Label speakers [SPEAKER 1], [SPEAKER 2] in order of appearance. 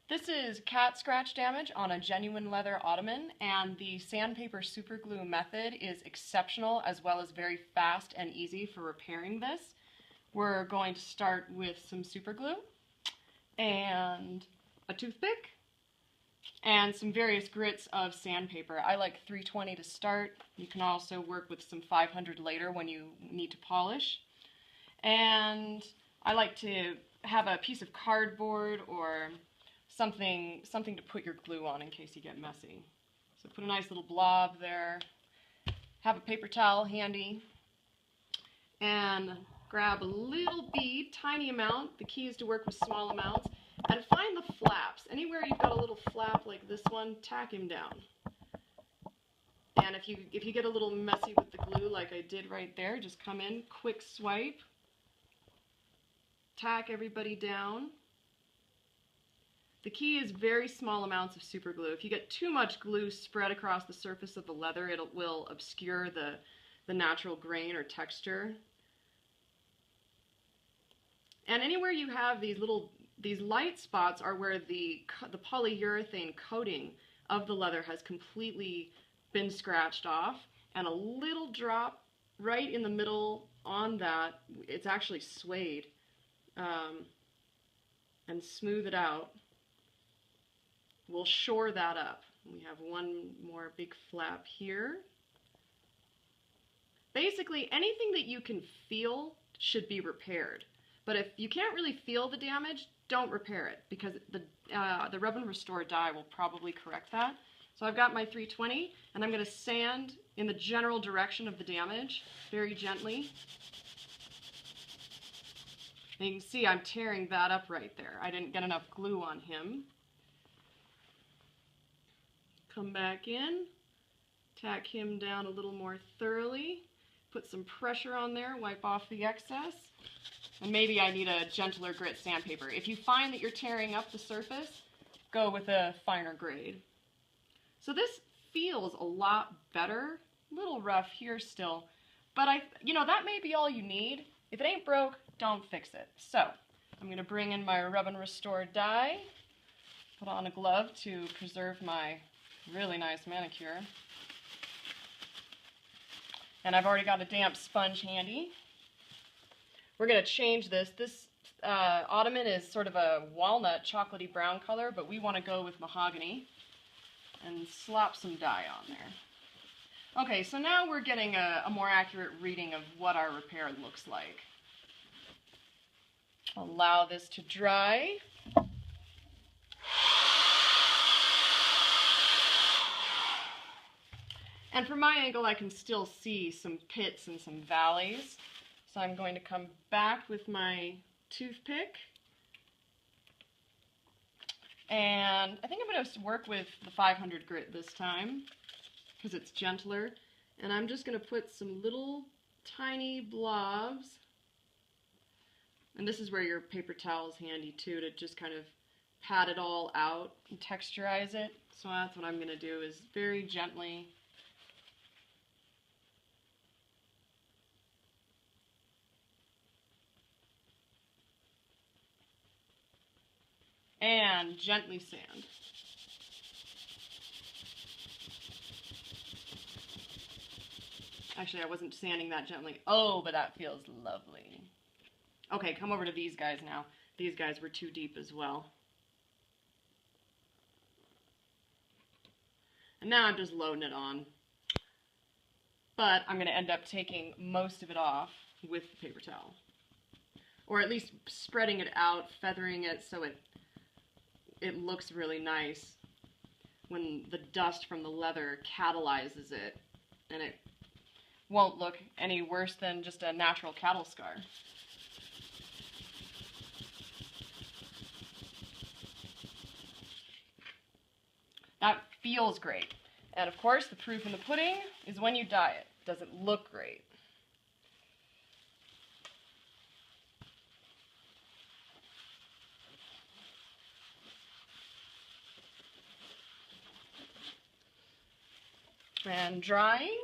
[SPEAKER 1] This is cat scratch damage on a genuine leather ottoman, and the sandpaper superglue method is exceptional as well as very fast and easy for repairing this. We're going to start with some superglue and a toothpick and some various grits of sandpaper. I like 320 to start. You can also work with some 500 later when you need to polish. And I like to have a piece of cardboard or something to put your glue on in case you get messy. So put a nice little blob there. Have a paper towel handy. And grab a little bead, tiny amount. The key is to work with small amounts. And find the flaps. Anywhere you've got a little flap like this one, tack him down. And if you get a little messy with the glue like I did right there, just come in, quick swipe, tack everybody down. The key is very small amounts of super glue. If you get too much glue spread across the surface of the leather, it will obscure the natural grain or texture. And anywhere you have these light spots are where the polyurethane coating of the leather has completely been scratched off, and a little drop right in the middle on that, it's actually suede, and smooth it out. We'll shore that up. We have one more big flap here. Basically, anything that you can feel should be repaired. But if you can't really feel the damage, don't repair it, because the Rub and Restore dye will probably correct that. So I've got my 320, and I'm going to sand in the general direction of the damage, very gently. And you can see I'm tearing that up right there. I didn't get enough glue on him. Come back in, tack him down a little more thoroughly, put some pressure on there, wipe off the excess, and maybe I need a gentler grit sandpaper. If you find that you're tearing up the surface, go with a finer grade. So this feels a lot better, a little rough here still, but that may be all you need. If it ain't broke, don't fix it. So I'm going to bring in my Rub and Restore dye, put on a glove to preserve my really nice manicure. And I've already got a damp sponge handy. We're going to change this. This ottoman is sort of a walnut chocolatey brown color, but we want to go with mahogany and slop some dye on there. Okay, so now we're getting a more accurate reading of what our repair looks like. Allow this to dry. And from my angle, I can still see some pits and some valleys. So I'm going to come back with my toothpick. And I think I'm going to work with the 500 grit this time, because it's gentler. And I'm just going to put some little tiny blobs. And this is where your paper towel is handy too, to just kind of pat it all out and texturize it. So that's what I'm going to do, is very gently and gently sand. Actually, I wasn't sanding that gently. Oh, but that feels lovely. Okay, come over to these guys now. These guys were too deep as well. And now I'm just loading it on. But I'm going to end up taking most of it off with the paper towel. Or at least spreading it out, feathering it so it looks really nice when the dust from the leather catalyzes it, and it won't look any worse than just a natural cattle scar. That feels great. And of course, the proof in the pudding is when you dye it. Does it look great? And drying.